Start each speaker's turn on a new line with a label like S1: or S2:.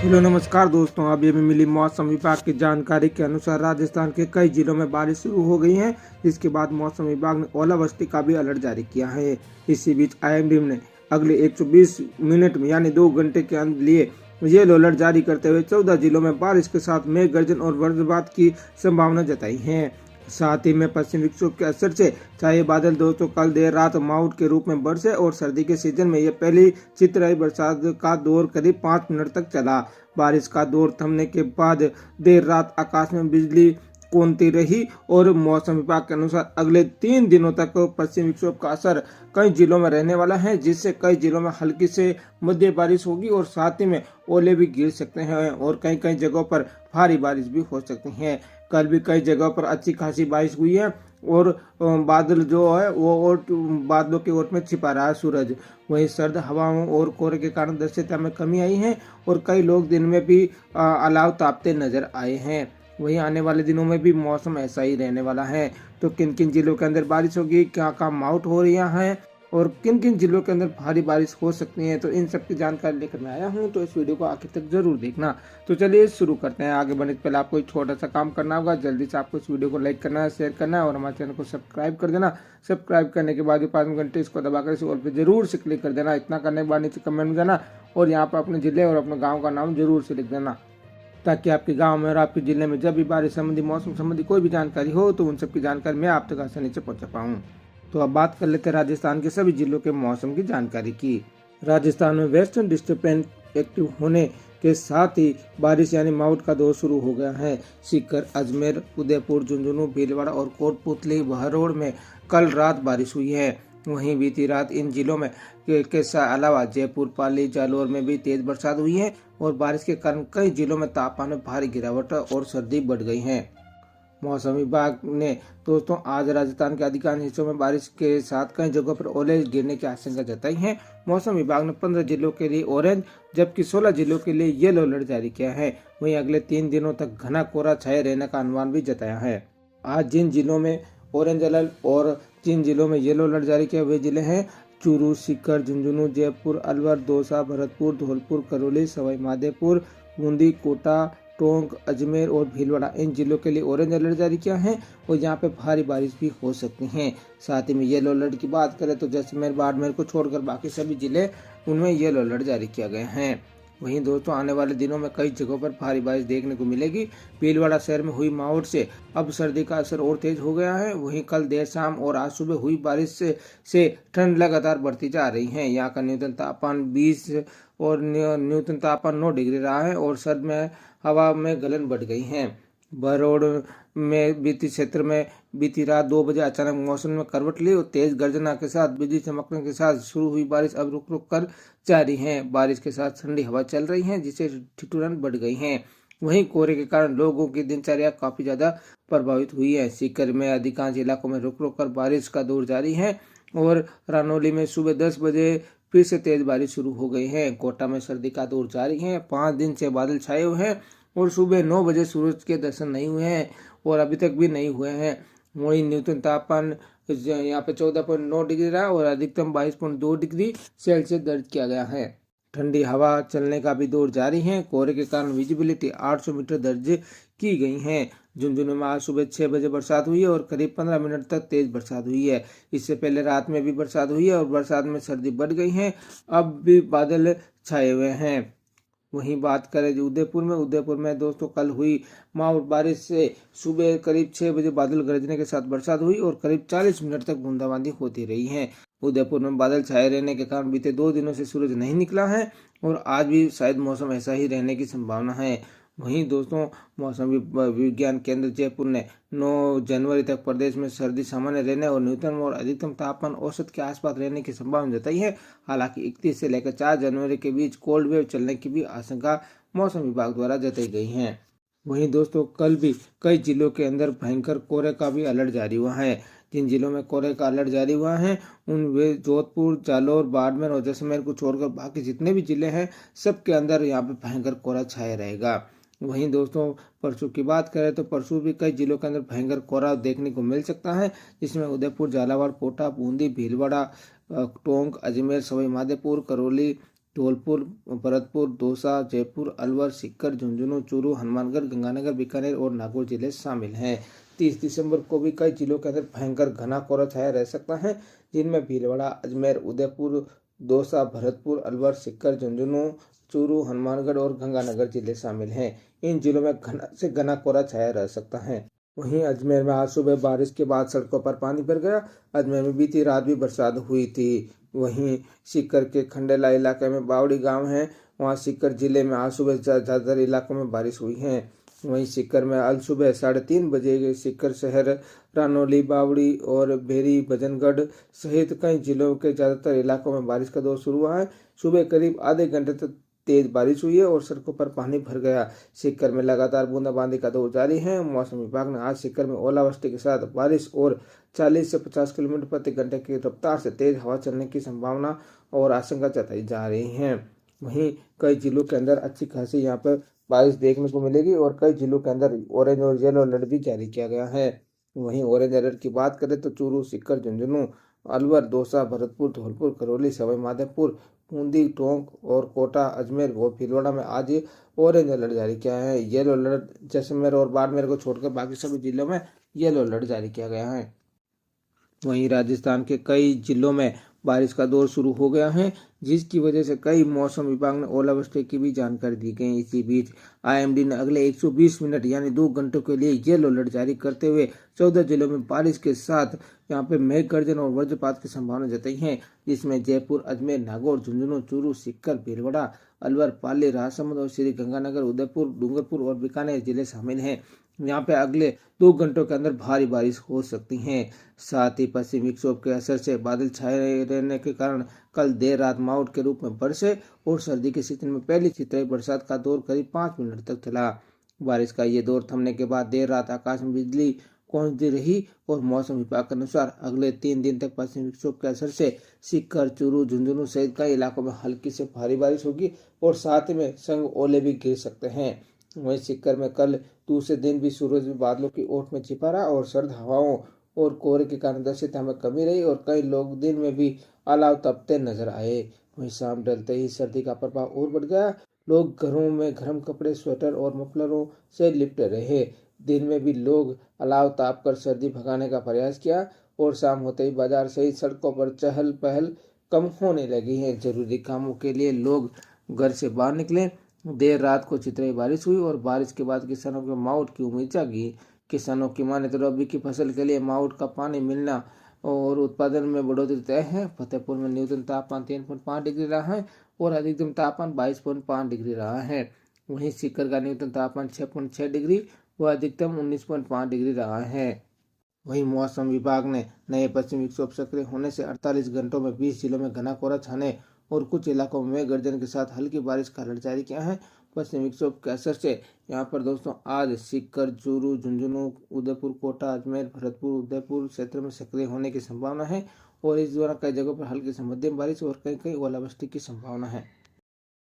S1: Hello नमस्कार दोस्तों। अभी अभी मिली मौसम विभाग की जानकारी के अनुसार राजस्थान के कई जिलों में बारिश शुरू हो गई है। इसके बाद मौसम विभाग ने ओलावृष्टि का भी अलर्ट जारी किया है। इसी बीच आईएमडी ने अगले 120 मिनट में यानी 2 घंटे के लिए येलो अलर्ट जारी करते हुए 14 जिलों में बारिश के साथ मेघ गर्जन और वज्रपात की संभावना जताई है। साथ ही में पश्चिम विक्षोभ के असर से छाए बादल दोस्तों कल देर रात माउंट के रूप में बरसे और सर्दी के सीजन में यह पहली चित्राई बरसात का दौर करीब 5 मिनट तक चला। बारिश का दौर थमने के बाद देर रात आकाश में बिजली कौंधती रही और मौसम विभाग के अनुसार अगले 3 दिनों तक पश्चिम विक्षोभ का असर कई जिलों में रहने वाला है, जिससे कई जिलों में हल्की से मध्य बारिश होगी और साथ ही में ओले भी गिर सकते हैं और कई कई जगहों पर भारी बारिश भी हो सकती है। कल भी कई जगहों पर अच्छी खासी बारिश हुई है और बादल जो है वो और बादलों की ओर में छिपा रहा है सूरज। वहीं सर्द हवाओं और कोहरे के कारण दृश्यता में कमी आई है और कई लोग दिन में भी अलाव तापते नजर आए हैं। वहीं आने वाले दिनों में भी मौसम ऐसा ही रहने वाला है। तो किन किन जिलों के अंदर बारिश होगी, क्या क्या माउंट हो रही है और किन किन जिलों के अंदर भारी बारिश हो सकती है, तो इन सब की जानकारी लेकर मैं आया हूं। तो इस वीडियो को आखिर तक जरूर देखना। तो चलिए शुरू करते हैं। आगे बढ़ने से पहले आपको एक छोटा सा काम करना होगा। जल्दी से आपको इस वीडियो को लाइक करना है, शेयर करना है और हमारे चैनल को सब्सक्राइब कर देना। सब्सक्राइब करने के बाद जो 5 घंटे इसको दबाकर इस ऑल पे जरूर से क्लिक कर देना। इतना करने के बाद नीचे कमेंट में जाना और यहाँ पर अपने जिले और अपने गाँव का नाम जरूर से लिख देना, ताकि आपके गांव में और आपके जिले में जब भी बारिश संबंधी मौसम संबंधी कोई भी जानकारी हो तो उन सब की जानकारी मैं आप तक आसानी से पहुंचा पाऊँ। तो अब बात कर लेते हैं राजस्थान के सभी जिलों के मौसम की जानकारी की। राजस्थान में वेस्टर्न डिस्टर्बेंस एक्टिव होने के साथ ही बारिश यानी माउंट का दौर शुरू हो गया है। सीकर, अजमेर, उदयपुर, झुंझुनू, भीलवाड़ा और कोटपुतली, बहरोड़ में कल रात बारिश हुई है। वहीं बीती रात इन जिलों में के अलावा जयपुर, पाली, जालौर में भी तेज बरसात हुई है और बारिश के कारण कई जिलों में तापमान में भारी गिरावट और सर्दी बढ़ गई है। मौसम विभाग ने दोस्तों आज राजस्थान के अधिकांश हिस्सों में बारिश के साथ कई जगहों पर ओले गिरने की आशंका जताई है। मौसम विभाग ने 15 जिलों के लिए ऑरेंज जबकि 16 जिलों के लिए येलो अलर्ट जारी किया है। वहीं अगले 3 दिनों तक घना कोहरा छाए रहने का अनुमान भी जताया है। आज जिन जिलों में ऑरेंज अलर्ट और जिन जिलों में येलो अलर्ट जारी किया वे जिले हैं चूरू, सीकर, झुंझुनू, जयपुर, अलवर, दौसा, भरतपुर, धौलपुर, करौली, सवाई माधोपुर, बूंदी, कोटा, टोंक, अजमेर और भीलवाड़ा। इन जिलों के लिए ऑरेंज अलर्ट जारी किया है और यहाँ पे भारी बारिश भी हो सकती है। साथ ही में येलो अलर्ट की बात करें तो जैसलमेर, बाड़मेर को छोड़कर बाकी सभी जिले उनमें येलो अलर्ट जारी किया गया है। वहीं दोस्तों आने वाले दिनों में कई जगहों पर भारी बारिश देखने को मिलेगी। भीलवाड़ा शहर में हुई मावठ से अब सर्दी का असर और तेज हो गया है। वहीं कल देर शाम और आज सुबह हुई बारिश से ठंड लगातार बढ़ती जा रही है। यहाँ का न्यूनतम तापमान 20 और न्यूनतम तापमान 9 डिग्री रहा है और सर्द में हवा में गलन बढ़ गई है। बहरोड़ में बीती क्षेत्र में बीती रात 2 बजे अचानक मौसम में करवट ली और तेज गर्जना के साथ बिजली चमकने के साथ शुरू हुई बारिश अब रुक रुक कर जारी है। बारिश के साथ ठंडी हवा चल रही है जिससे ठिठुरन बढ़ गई है। वहीं कोहरे के कारण लोगों की दिनचर्या काफी ज्यादा प्रभावित हुई है। सीकर में अधिकांश इलाकों में रुक रुक कर बारिश का दौर जारी है और रानौली में सुबह 10 बजे फिर से तेज बारिश शुरू हो गई है। कोटा में सर्दी का दौर जारी है। 5 दिन से बादल छाए हुए हैं और सुबह 9 बजे सूरज के दर्शन नहीं हुए हैं और अभी तक भी नहीं हुए हैं। वहीं न्यूनतम तापमान यहाँ पे 14.9 डिग्री रहा और अधिकतम 22.2 डिग्री सेल्सियस दर्ज किया गया है। ठंडी हवा चलने का भी दौर जारी है। कोहरे के कारण विजिबिलिटी 800 मीटर दर्ज की गई है। झुंझुनू में आज सुबह 6 बजे बरसात हुई है और करीब 15 मिनट तक तेज बरसात हुई है। इससे पहले रात में भी बरसात हुई है और बरसात में सर्दी बढ़ गई है। अब भी बादल छाए हुए हैं। वहीं बात करें जो उदयपुर में दोस्तों कल हुई माउंट बारिश से सुबह करीब 6 बजे बादल गरजने के साथ बरसात हुई और करीब 40 मिनट तक बूंदाबांदी होती रही है। उदयपुर में बादल छाए रहने के कारण बीते 2 दिनों से सूरज नहीं निकला है और आज भी शायद मौसम ऐसा ही रहने की संभावना है। वहीं दोस्तों मौसम विज्ञान केंद्र जयपुर ने 9 जनवरी तक प्रदेश में सर्दी सामान्य रहने और न्यूनतम और अधिकतम तापमान औसत के आसपास रहने की संभावना जताई है। हालांकि 31 से लेकर 4 जनवरी के बीच कोल्ड वेव चलने की भी आशंका मौसम विभाग द्वारा जताई गई है। वहीं दोस्तों कल भी कई जिलों के अंदर भयंकर कोहरे का भी अलर्ट जारी हुआ है। जिन जिलों में कोहरे का अलर्ट जारी हुआ है उन वे जोधपुर, जालौर, बाड़मेर और जैसलमेर को छोड़कर बाकी जितने भी जिले हैं सबके अंदर यहाँ पे भयंकर कोहरा छाया रहेगा। वहीं दोस्तों परसों की बात करें तो परसों भी कई जिलों के अंदर भयंकर कोहरा देखने को मिल सकता है, जिसमें उदयपुर, झालावाड़, कोटा, बूंदी, भीलवाड़ा, टोंक, अजमेर, सवाई माधोपुर, करौली, धौलपुर, भरतपुर, दौसा, जयपुर, अलवर, सीकर, झुंझुनू, चूरू, हनुमानगढ़, गंगानगर, बीकानेर और नागौर जिले शामिल हैं। 30 दिसंबर को भी कई जिलों के अंदर भयंकर घना कोहरा छाया रह सकता है, जिनमें भीलवाड़ा, अजमेर, उदयपुर, दौसा, भरतपुर, अलवर, सीकर, झुंझुनू, चूरू, हनुमानगढ़ और गंगानगर जिले शामिल हैं। इन जिलों में घना से घना कोहरा छाया रह सकता है। वहीं अजमेर में आज सुबह बारिश के बाद सड़कों पर पानी भर गया। अजमेर में बीती रात भी बरसात हुई थी। वहीं सीकर के खंडेला इलाके में बावड़ी गांव है, वहां सीकर जिले में आज सुबह ज्यादातर इलाकों में बारिश हुई है। वहीं सीकर में आज सुबह 3:30 बजे सीकर शहर, रानौली, बावड़ी और भेरी, भजनगढ़ सहित कई जिलों के ज्यादातर इलाकों में बारिश का दौर शुरू हुआ है। सुबह करीब आधे घंटे तक तेज बारिश हुई है और सड़कों पर पानी भर गया। सीकर में लगातार बूंदाबांदी का दौर जारी है। मौसम विभाग ने आज सीकर में ओलावृष्टि के साथ बारिश और 40 से 50 किलोमीटर प्रति घंटे की रफ्तार से तेज हवा चलने की संभावना और आशंका जताई जा रही है। वहीं कई जिलों के अंदर अच्छी खासी यहाँ पर बारिश देखने को मिलेगी और कई जिलों के अंदर ऑरेंज और येलो अलर्ट भी जारी किया गया है। वहीं ऑरेंज अलर्ट की बात करें तो चूरू, सीकर, झुंझुनू, अलवर, दौसा, भरतपुर, धौलपुर, करौली, सवाई माधोपुर, बूंदी, टोंक और कोटा, अजमेर और भीलवाड़ा में आज ऑरेंज अलर्ट जारी किया है। येलो अलर्ट जैसलमेर और बाड़मेर को छोड़कर बाकी सभी जिलों में येलो अलर्ट जारी किया गया है। वहीं राजस्थान के कई जिलों में बारिश का दौर शुरू हो गया है, जिसकी वजह से कई मौसम विभाग ने ओलावृष्टि की भी जानकारी दी गई। इसी बीच आईएमडी ने अगले 120 मिनट यानी 2 घंटों के लिए येलो अलर्ट जारी करते हुए 14 जिलों में बारिश के साथ यहाँ पे मेघ गर्जन और वज्रपात की संभावना जताई है, जिसमें जयपुर, अजमेर, नागौर, झुंझुनू, चूरू, सीकर, भीलवाड़ा, अलवर, पाली, राजसमंद और श्री गंगानगर, उदयपुर, डूंगरपुर और बीकानेर जिले शामिल हैं। यहाँ पे अगले 2 घंटों के अंदर भारी बारिश हो सकती है। साथ ही पश्चिमी विक्षोभ के असर से बादल छाए रहने के कारण कल देर रात माउट के रूप में बरसे और सर्दी के सीजन में पहली चितई बरसात का दौर करीब 5 मिनट तक चला। बारिश का ये दौर थमने के बाद देर रात आकाश में बिजली गूंजती रही और मौसम विभाग के अनुसार अगले 3 दिन तक पश्चिमी विक्षोभ के असर से सीकर, चूरू, झुंझुनू सहित कई इलाकों में हल्की से भारी बारिश होगी और साथ में संग ओले भी गिर सकते हैं। वहीं सीकर में कल दूसरे दिन भी सूरज बादलों की ओट में छिपा रहा और सर्द हवाओं और कोहरे के कारण दृश्यता में कमी रही और कई लोग दिन में भी अलाव तपते नजर आए। वहीं शाम ढलते ही सर्दी का प्रभाव और बढ़ गया। लोग घरों में गर्म कपड़े, स्वेटर और मफलरों से लिपटे रहे। दिन में भी लोग अलाव ताप कर सर्दी भगाने का प्रयास किया और शाम होते ही बाजार सहित सड़कों पर चहल पहल कम होने लगी है। जरूरी कामों के लिए लोग घर से बाहर निकले। देर रात को चितई बारिश हुई और बारिश के बाद किसानों के मावठ की उम्मीद जागी। किसानों की माने तो रबी की फसल के लिए मावठ का पानी मिलना और उत्पादन में बढ़ोतरी तय है। फतेहपुर में न्यूनतम तापमान 3.5 डिग्री रहा है और अधिकतम तापमान 22.5 डिग्री रहा है। वहीं सीकर का न्यूनतम तापमान 6.6 डिग्री व अधिकतम 19.5 डिग्री रहा है। वहीं मौसम विभाग ने नए पश्चिमी विक्षोभ सक्रिय होने से 48 घंटों में 20 जिलों में घना कोहरा छाने और कुछ इलाकों में गर्जन के साथ हल्की बारिश का अलर्ट जारी किया है। पश्चिमी विक्षोभ के असर से यहाँ पर दोस्तों आज सीकर, चूरू, झुंझुनू, उदयपुर, कोटा, अजमेर, भरतपुर, उदयपुर क्षेत्र में सक्रिय होने की संभावना है और इस दौरान कई जगहों पर हल्की से मध्यम बारिश और कहीं कहीं ओलावृष्टि की संभावना है।